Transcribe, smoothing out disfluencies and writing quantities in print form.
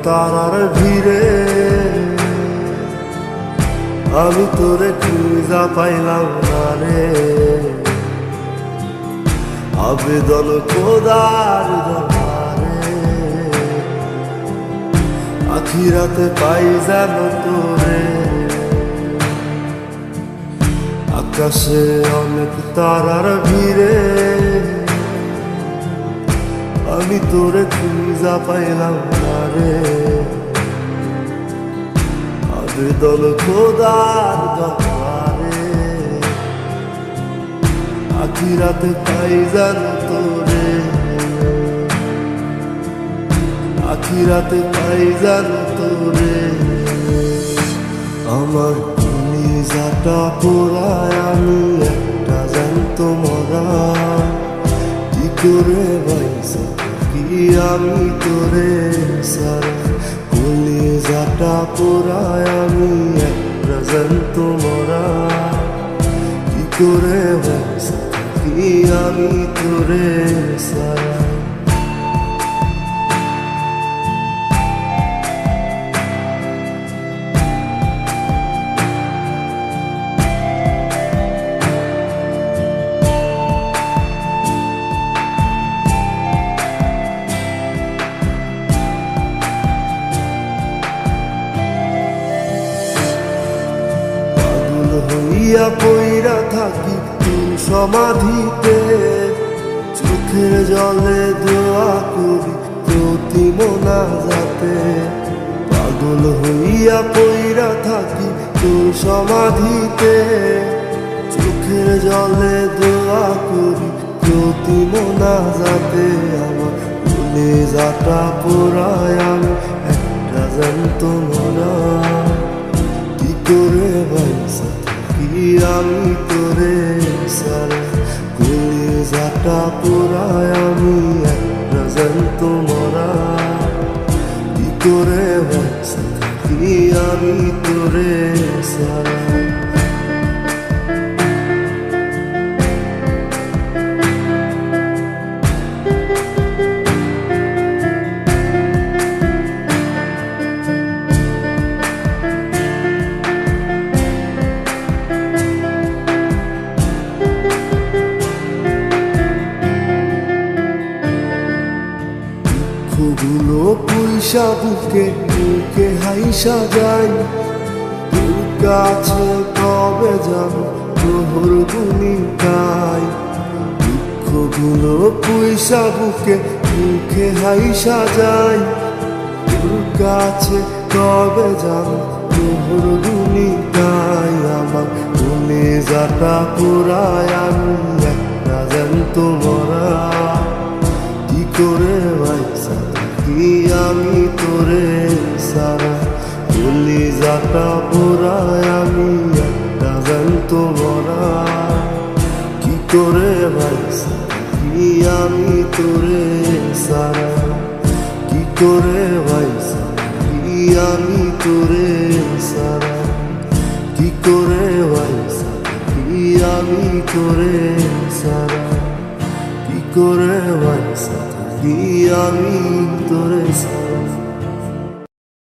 তারার ভিড়ে আমি তোরে খুঁজা পাইলাম না রে। আবেদন খোদার দরবারে আখিরাতে পাই যেন তোরে। আকাশে অনেক তারার ভিড়ে আমি তোরে খুঁজা পাইলাম না রে। আবেদন খোদার দরবারে আখিরাতে পাই যেন তোরে। আখিরাতে পাই যেন তোরে। আমার কলিজাটা পোড়ায় আমি একটা জ্যান্ত মরা। কি করে বাইসা কি আমি তোরে সারা। কলিজাটা পোড়ায় আমি একটা জ্যান্ত মরা। কি করে বাইসা কি আমি তোরে সারা। হইয়া পইরা থাকি তোর সমাধিতে। চোখের জলে দোয়া করি প্রতি মোনাজাতে। পাগল হইয়া পইরা থাকি তোর সমাধিতে। চোখের জলে দোয়া করি প্রতি মোনাজাতে। আমার কলিজাটা পোড়ায় আমি একটা জ্যান্ত মরা। কি করে বাইসা কি আমি তোরে সারা। কলিজাটা পোড়ায় আমি একটা জ্যান্ত মরা। কি করে বাইসা কি আমি তোরে সারা। দুঃখগুলো পয়সা বুকে বুকে হাইসা যাই। তোর কাছে কবে যাব তোর ভূমিকায়। দুঃখগুলো পয়সা বুকে বুকে হাইসা যাই। তোর কাছে কবে যাব তোর ভূমিকায়। আমার কলিজাটা পোড়ায় আমি একটা জ্যান্ত মরা। কি করে বাইসা কি আমি তোরে সারা। কলিজাটা পোড়ায় আমি একটা জ্যান্ত মরা। কি করে বাইসা কি আমি তোরে সারা। কি করে বাইসা কি আমি তোরে সারা। কি করে বাইসা কি আমি তোরে সারা। কি করে বাইসা কি আমি তোরে সারা।